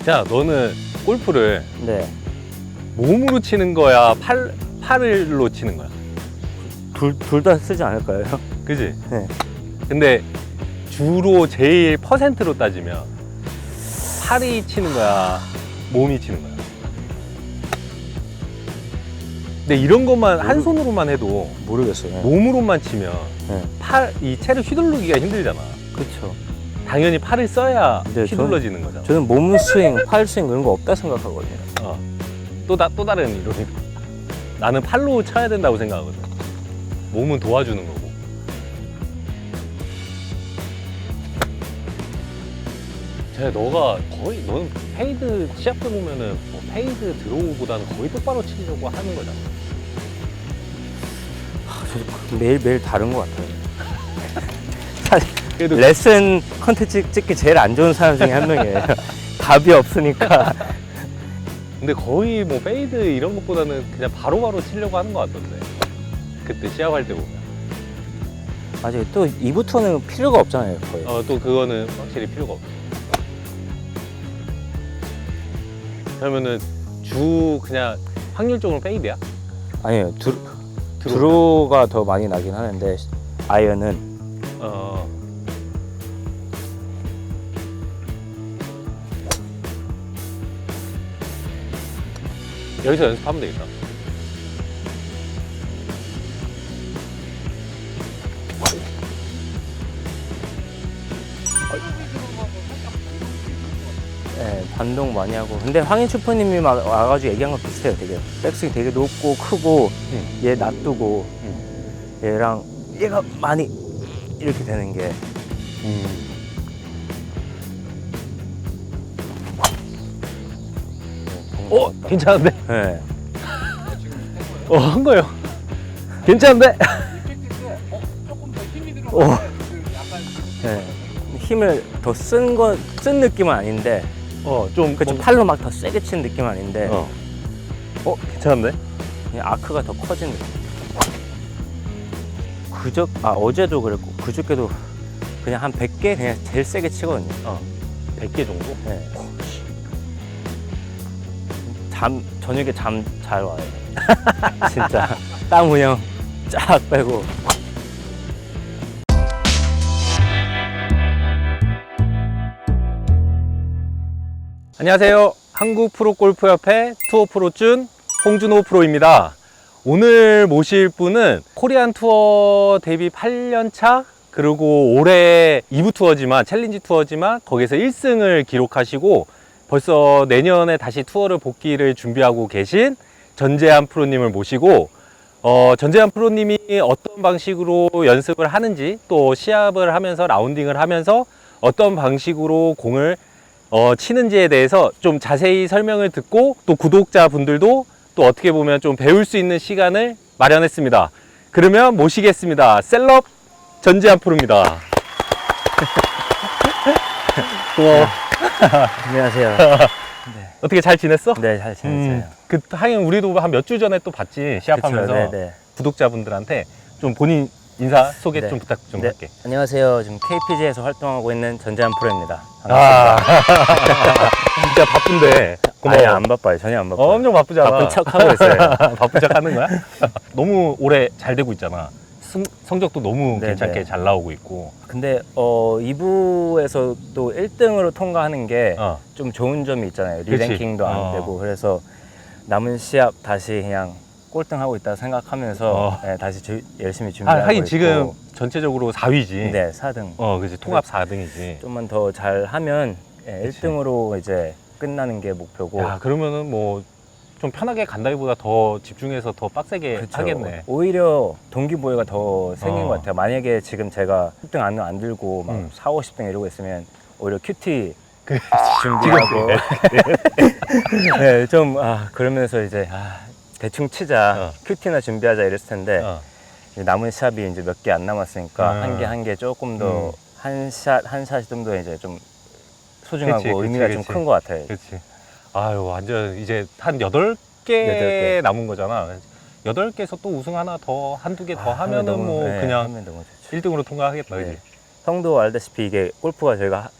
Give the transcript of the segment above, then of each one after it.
자, 너는 골프를 네. 몸으로 치는 거야? 팔로 치는 거야? 둘 다 쓰지 않을까요? 그지? 네. 근데 주로 제일 퍼센트로 따지면 팔이 치는 거야? 몸이 치는 거야? 근데 이런 것만 한 손으로만 해도 모르겠어요. 네. 몸으로만 치면 네. 이 채를 휘둘르기가 힘들잖아. 그쵸. 당연히 팔을 써야 네, 휘둘러지는 거잖아. 저는 몸 스윙, 팔 스윙 그런 거 없다 생각하거든요. 또 다른 이론이 나는 팔로 쳐야 된다고 생각하거든. 몸은 도와주는 거고. 너가 거의 너는 페이드 시합 때 보면은 뭐 페이드 드로우보다는 거의 똑바로 치려고 하는 거잖아. 저도 매일매일 다른 것 같아요. 사실 그래도 레슨 컨텐츠 찍기 제일 안 좋은 사람 중에 한 명이에요. 답이 없으니까. 근데 거의 뭐 페이드 이런 것보다는 그냥 바로바로 치려고 하는 것 같던데. 그때 시합할 때 보면. 맞아요. 또 2부 투어는 필요가 없잖아요, 거의. 또 그거는 확실히 필요가 없어. 그러면은 그냥 확률적으로 페이드야? 아니에요. 드로우가 더 많이 나긴 하는데 아이언은 여기서 연습하면 되겠다. 네, 반동 많이 하고. 근데 황인 슈퍼님이 와가지고 얘기한 거 비슷해요. 되게 백스윙 되게 높고 크고 얘 놔두고 얘랑 얘가 많이 이렇게 되는 게 괜찮은데? 네. 한 거예요. 괜찮은데? 네. 힘을 더 쓴 느낌은 아닌데 좀 그쵸, 팔로 막 더 세게 치는 느낌은 아닌데 괜찮은데? 그냥 아크가 더 커진 느낌. 어제도 그랬고 그저께도 그냥 한 100개 그냥 제일 세게 치거든요. 100개 정도? 네. 저녁에 잠 잘 와요. 진짜 땀 그냥 쫙 빼고. 안녕하세요. 한국프로골프협회 투어프로준 홍준호 프로입니다. 오늘 모실 분은 코리안 투어 데뷔 8년차, 그리고 올해 2부 투어지만 챌린지 투어지만 거기서 1승을 기록하시고 벌써 내년에 다시 투어를 복귀를 준비하고 계신 전재환 프로님을 모시고 전재환 프로님이 어떤 방식으로 연습을 하는지, 또 시합을 하면서 라운딩을 하면서 어떤 방식으로 공을 치는지에 대해서 좀 자세히 설명을 듣고, 또 구독자분들도 또 어떻게 보면 좀 배울 수 있는 시간을 마련했습니다. 그러면 모시겠습니다. 셀럽 전재환 프로입니다. 고마워. 안녕하세요. 어떻게 잘 지냈어? 네, 잘 지냈어요. 하긴 우리도 한 몇 주 전에 또 봤지, 시합하면서. 그쵸, 네네. 구독자분들한테 좀 본인 인사 소개 네. 좀 부탁 좀 네. 할게. 안녕하세요. 지금 KPG에서 활동하고 있는 전재환 프로입니다. 반갑습니다. 진짜 바쁜데. 고마워. 아니, 안 바빠요. 전혀 안 바빠요. 엄청 바쁘잖아. 바쁜 척 하고 있어요. 바쁜 척 하는 거야? 너무 올해 잘 되고 있잖아. 성적도 너무 네네. 괜찮게 잘 나오고 있고. 근데 2부에서 또 1등으로 통과하는 게 좀 어. 좋은 점이 있잖아요. 그치. 리랭킹도 안 되고. 그래서 남은 시합 다시 그냥 꼴등하고 있다 생각하면서 네, 다시 열심히 준비하고 하긴 있고. 지금 전체적으로 4위지. 네, 4등. 그치. 통합 4등이지. 좀만 더 잘하면 그치. 1등으로 이제 끝나는 게 목표고. 야, 그러면은 뭐 좀 편하게 간다기보다 더 집중해서 더 빡세게 그쵸. 하겠네. 오히려 동기부여가 더 생긴 어. 것 같아요. 만약에 지금 제가 10등 안 들고 막 4, 50등 이러고 있으면 오히려 큐티 준비하고 네, 좀 그러면서 이제 대충 치자, 큐티나 준비하자 이랬을 텐데 이제 남은 샷이 이제 몇 개 안 남았으니까 한 개 조금 더 한 샷이 좀 더 이제 좀 소중하고 그치, 의미가 그치, 좀 그치. 큰 것 같아요. 그렇지. 아유, 완전 이제 한 8개 8개. 남은 거잖아. 8개에서 또 우승 하나 더, 한두 개 더 하면은 너무, 뭐 네, 그냥 하면 너무 좋죠. 1등으로 통과하겠다, 네. 그지? 형도 알다시피 이게 골프가 저희가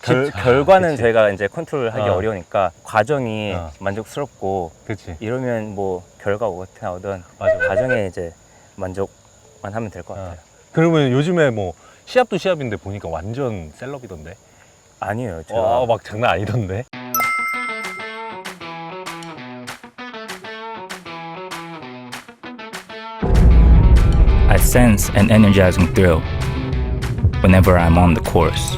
결과는 그치. 제가 이제 컨트롤하기 어. 어려우니까 과정이 어. 만족스럽고 그렇지. 이러면 뭐 결과가 어떻게 나오든 맞아. 과정에 이제 만족만 하면 될 것 같아요. 그러면 요즘에 뭐 시합도 시합인데 보니까 완전 셀럽이던데. 아니에요. 제가 와, 막 장난 아니던데. I sense an energizing thrill whenever I'm on the course.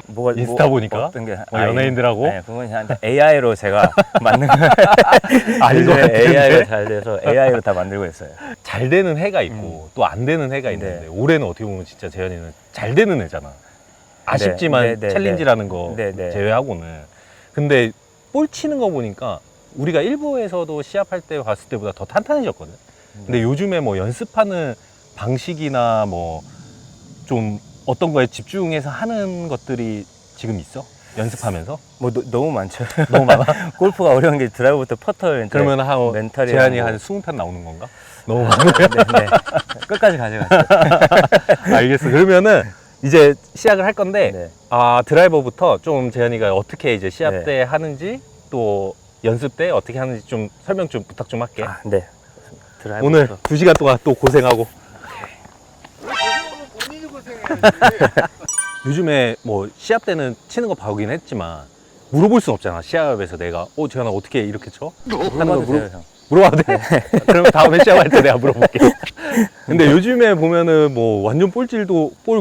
뭐가 인스타 보니까? 어떤 게 뭐 연예인들하고? 네, 그건 그냥 AI로 제가 만든 거 아닌 것 같은데. AI가 잘 돼서 AI로 다 만들고 있어요. 잘 되는 해가 있고 또 안 되는 해가 있는데 네. 올해는 어떻게 보면 진짜 재현이는 잘 되는 해잖아. 아쉽지만 네, 네, 챌린지라는 거 네, 네. 제외하고는. 근데 볼 치는 거 보니까 우리가 일부에서도 시합할 때 봤을 때보다 더 탄탄해졌거든. 근데 요즘에 뭐 연습하는 방식이나 뭐 좀 어떤 거에 집중해서 하는 것들이 지금 있어? 연습하면서? 뭐 너무 많죠. 너무 많아? 골프가 어려운 게 드라이버부터 퍼터 이제 그러면 한 멘탈이 제한이 뭐- 한 20편 나오는 건가? 너무 많아. 네, 네. 끝까지 가져갔어요. 알겠어. 그러면은 이제 시작을 할 건데 네. 드라이버부터 좀 재현이가 어떻게 이제 시합 네. 때 하는지 또 연습 때 어떻게 하는지 좀 설명 좀 부탁 좀 할게. 아, 네. 드라이버부터. 오늘 2시간 동안 또 고생하고. 요즘에 뭐 시합 때는 치는 거 봐오긴 했지만 물어볼 순 없잖아. 시합에서 내가 재현아 어떻게 이렇게 쳐? 물어봐도 돼요, 형. 물어봐도 돼? 그럼 다음에 시합할 때 내가 물어볼게. 근데 요즘에 보면은 뭐 완전 볼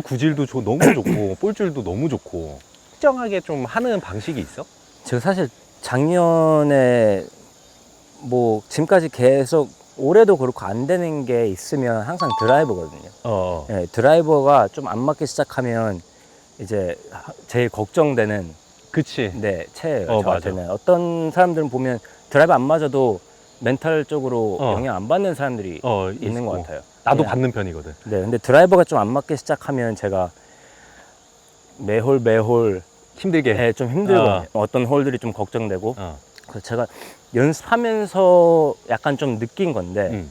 구질도 너무 좋고 볼줄도 너무 좋고 특정하게 좀 하는 방식이 있어? 제가 사실 작년에 뭐 지금까지 계속 올해도 그렇고 안 되는 게 있으면 항상 드라이버거든요. 네, 드라이버가 좀 안 맞기 시작하면 이제 제일 걱정되는 그치. 네, 채예요. 맞아. 저한테는. 어떤 사람들은 보면 드라이버 안 맞아도 멘탈적으로 어. 영향 안 받는 사람들이 있는 것 있고. 같아요. 나도 네. 받는 편이거든. 네, 근데 드라이버가 좀 안 맞기 시작하면 제가 매홀 힘들게. 네, 좀 힘들거든요. 어떤 홀들이 좀 걱정되고 어. 그래서 제가 연습하면서 약간 좀 느낀 건데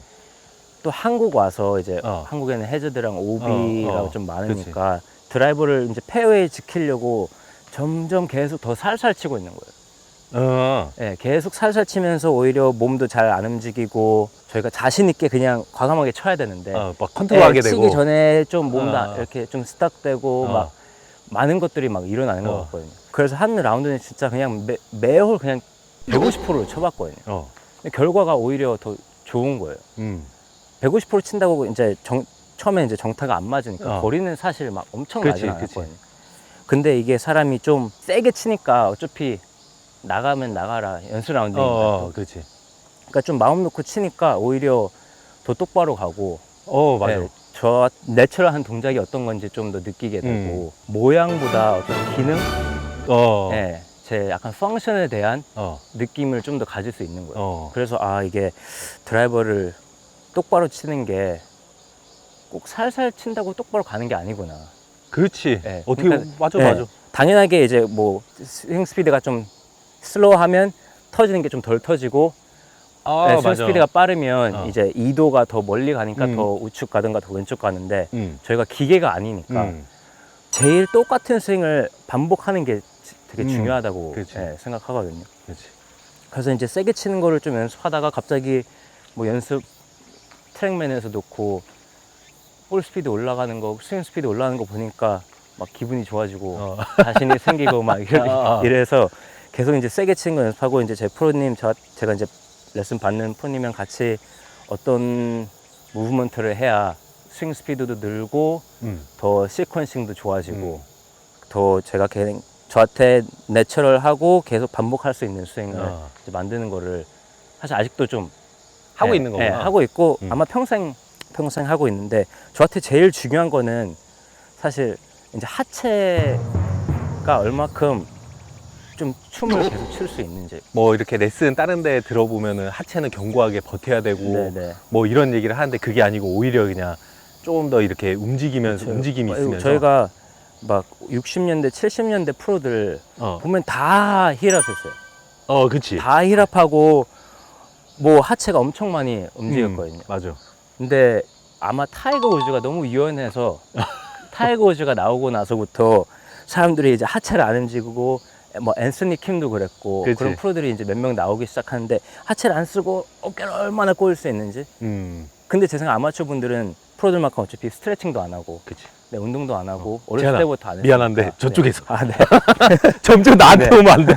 또 한국 와서 이제 한국에는 해저드랑 오비가 좀 많으니까 드라이버를 이제 페어웨이 지키려고 점점 계속 더 살살 치고 있는 거예요. 네, 계속 살살 치면서 오히려 몸도 잘 안 움직이고 저희가 자신 있게 그냥 과감하게 쳐야 되는데 막 컨트롤하게 되고. 치기 전에 좀 몸도 이렇게 좀 스탁되고 막 많은 것들이 막 일어나는 것 같거든요. 그래서 한 라운드는 진짜 그냥 매홀 그냥 150%를 쳐봤거든요. 근데 결과가 오히려 더 좋은 거예요. 150% 친다고 이제 처음에 이제 정타가 안 맞으니까 거리는 사실 막 엄청 나진 않았거든요. 근데 이게 사람이 좀 세게 치니까 어차피 나가면 나가라 연습 라운드니까 그렇지. 그러니까 좀 마음 놓고 치니까 오히려 더 똑바로 가고 맞아. 네, 저 내추럴한 동작이 어떤 건지 좀 더 느끼게 되고 모양보다 어떤 기능 네, 제 약간 펑션에 대한 느낌을 좀 더 가질 수 있는 거예요. 그래서 이게 드라이버를 똑바로 치는 게 꼭 살살 친다고 똑바로 가는 게 아니구나. 그렇지. 네, 어떻게 그러니까, 맞아. 당연하게 이제 뭐 스윙 스피드가 좀 슬로우하면 터지는 게 좀 덜 터지고 스윙 스피드가 빠르면 이제 이도가 더 멀리 가니까 더 우측 가든가 더 왼쪽 가는데 저희가 기계가 아니니까 제일 똑같은 스윙을 반복하는 게 되게 중요하다고 생각하거든요. 그래서 이제 세게 치는 거를 좀 연습하다가 갑자기 뭐 연습 트랙맨에서 놓고 볼 스피드 올라가는 거, 스윙 스피드 올라가는 거 보니까 막 기분이 좋아지고 자신이 생기고 막 이래서 계속 이제 세게 치는 거 연습하고 이제 제 프로님 제가 이제 레슨 받는 프로님이랑 같이 어떤 무브먼트를 해야 스윙 스피드도 늘고 더 시퀀싱도 좋아지고 더 제가 저한테 내추럴하고 계속 반복할 수 있는 스윙을 이제 만드는 거를 사실 아직도 좀 하고 있는 거구나. 하고 있고 아마 평생 하고 있는데 저한테 제일 중요한 거는 사실 이제 하체가 얼마큼 좀 춤을 계속 출 수 있는지. 뭐 이렇게 레슨 다른 데 들어보면은 하체는 견고하게 버텨야 되고 네네. 뭐 이런 얘기를 하는데 그게 아니고 오히려 그냥 좀 더 이렇게 움직이면서 움직임이 있으면서 저희가 막 60년대 70년대 프로들 보면 다 힐업했어요. 그치. 다 힐업하고 뭐 하체가 엄청 많이 움직였거든요. 맞아. 근데 아마 타이거 우즈가 너무 유연해서 타이거 우즈가 나오고 나서부터 사람들이 이제 하체를 안 움직이고 뭐 앤서니 킴도 그랬고 그치. 그런 프로들이 이제 몇 명 나오기 시작하는데 하체를 안 쓰고 어깨를 얼마나 꼬일 수 있는지. 근데 제 생각 아마추어 분들은 프로들만큼 어차피 스트레칭도 안 하고 그치. 네, 운동도 안 하고 어렸을 재현아, 때부터 안 했으니까. 미안한데 저쪽에서. 네. 아, 네. 점점 나한테 네. 오면 안 돼.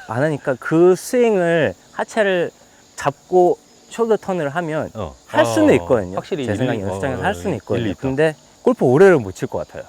안 하니까 그 스윙을 하체를 잡고 숄더 턴을 하면 할 수는 있거든요. 확실히 제 생각에 일리- 연습장에서 할 수는 일리 있거든요. 있다. 근데 골프 오래를 못 칠 것 같아요.